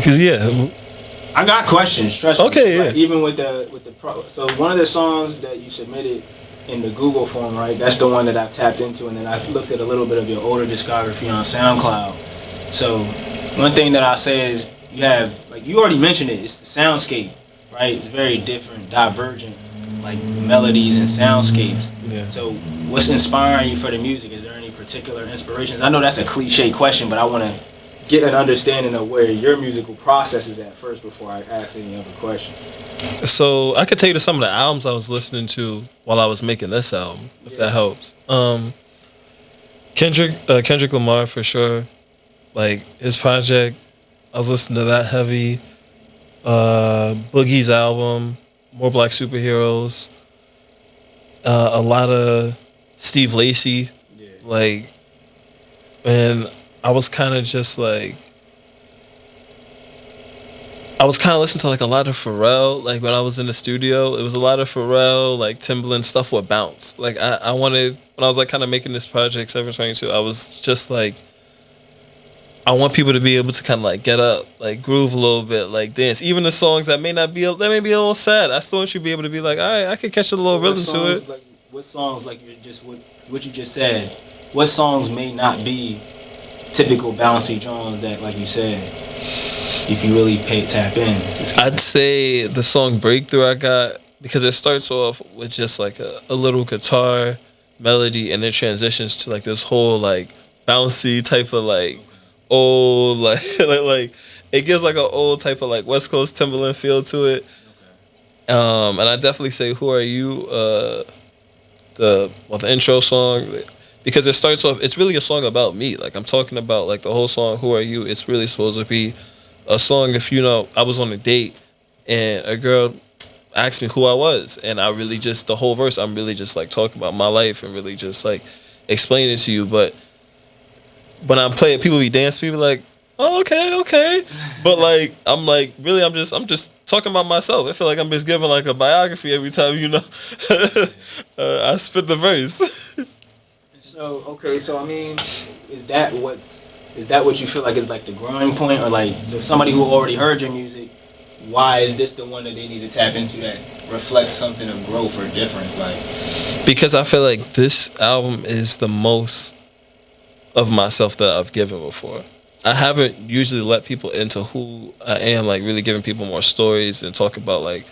Cause yeah. I got questions. Trust me. Okay, Like, yeah. even with the pro. So one of the songs that you submitted in the Google form, right? That's the one that I tapped into, and then I looked at a little bit of your older discography on SoundCloud. So one thing that I say is you have, like you already mentioned it. It's the soundscape, right? It's very different, divergent, like melodies and soundscapes. Yeah. So what's inspiring you for the music? Is there any particular inspirations? I know that's a cliche question, but I want to get an understanding of where your musical process is at first before I ask any other question. So I could tell you some of the albums I was listening to while I was making this album, if that helps. Kendrick Lamar for sure. Like his project, I was listening to that heavy. Boogie's album, More Black Superheroes. A lot of Steve Lacy. Yeah. Like, and I was kind of just like, I was kind of listening to like a lot of Pharrell. Like when I was in the studio, it was a lot of Pharrell, like Timbaland stuff with bounce. Like I wanted, when I was like kind of making this project 722, I was just like, I want people to be able to kind of like get up, like groove a little bit, like dance. Even the songs that may be a little sad, I still want you to be able to be like, all right, I could catch a little rhythm to it. Like, what songs, like you just what you just said, what songs may not be typical bouncy Jones that, like you said, if you really tap in? I'd say the song Breakthrough I got, because it starts off with just like a little guitar melody and then transitions to like this whole like bouncy type of like old like it gives like an old type of like West Coast Timbaland feel to it. And I definitely say Who Are You, the intro song, because it starts off, it's really a song about me. Like I'm talking about like the whole song Who Are You, it's really supposed to be a song if I was on a date and a girl asked me who I was, and I really just, the whole verse I'm really just like talking about my life and really just like explaining it to you. But when I play it, people be dancing, people like, oh, okay. But like I'm just talking about myself. I feel like I'm just giving like a biography every time, I spit the verse. So I mean, is that what you feel like is like the growing point, or like, so somebody who already heard your music, why is this the one that they need to tap into that reflects something of growth or difference? Like, because I feel like this album is the most of myself that I've given before. I haven't usually let people into who I am, like really giving people more stories and talk about like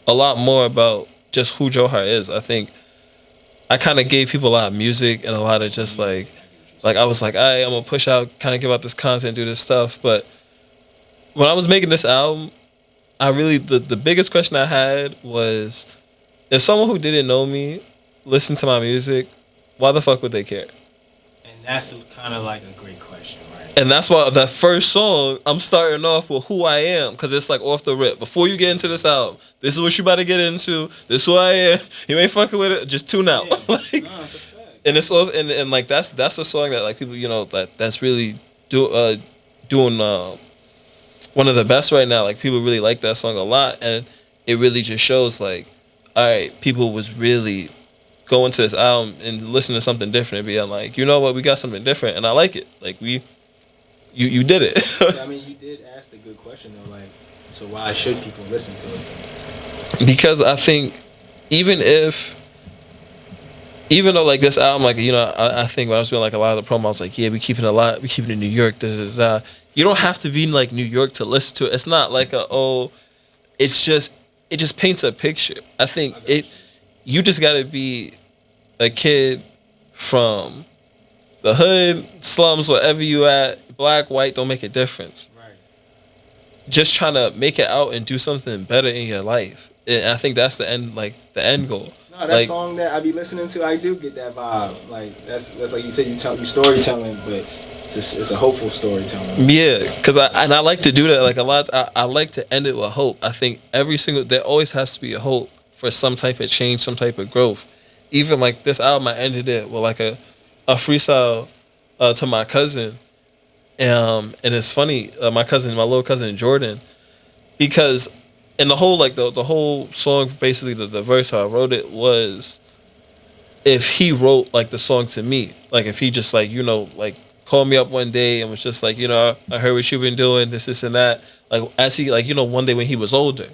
a lot more about just who Jxhar is. I think I kind of gave people a lot of music and a lot of just like I was like, I'm gonna push out, kind of give out this content, do this stuff. But when I was making this album, I really, the biggest question I had was, if someone who didn't know me listened to my music, why the fuck would they care? and that's kind of like a great question, right? And that's why that first song, I'm starting off with who I am, because it's like off the rip. Before you get into this album, this is what you about to get into. This is who I am. You ain't fucking with it. Just tune out. Yeah. Like, No, it's a fact. and it's off, and like that's a song that like people that's really doing one of the best right now. Like people really like that song a lot, and it really just shows like, all right, people was really going to this album and listening to something different and being like, you know what, we got something different, and I like it. Like you did it. I mean, you did ask the good question though. Like, so why should people listen to it? Because I think even though like this album, like I think when I was doing like a lot of the promo, I was like, yeah, we keeping it in New York. You don't have to be in like New York to listen to it. It's not like it just paints a picture. I think you just gotta be a kid from the hood, slums, wherever you at, black, white, don't make a difference. Right. Just trying to make it out and do something better in your life. And I think that's the end goal. No, that song that I be listening to, I do get that vibe. Like that's like you said, you storytelling, but it's a hopeful storytelling. Yeah, because I like to do that. Like a lot, I like to end it with hope. I think there always has to be a hope for some type of change, some type of growth. Even like this album, I ended it with like a freestyle to my cousin, and it's funny, my little cousin Jordan, because in the whole the whole song, basically the verse how I wrote it was, if he wrote like the song to me, like if he just like like called me up one day and was just like, I heard what you've been doing, this, and that. Like, as he, like, one day when he was older.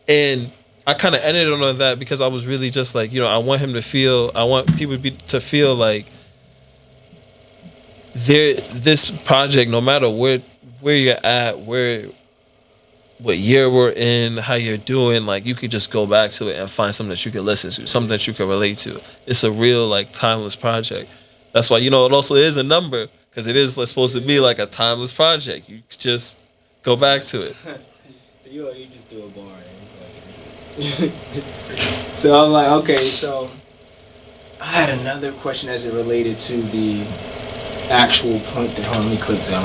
And I kind of ended on that because I was really just like, I want him to feel, I want people to feel like this project, no matter where you're at, what year we're in, how you're doing, like, you could just go back to it and find something that you can listen to, something that you can relate to. It's a real, like, timeless project. That's why, it also is a number, because it is, like, supposed to be like a timeless project. You just go back to it. You just do a bar. So I'm like, okay, so I had another question as it related to the actual point that, hold on, let me click down.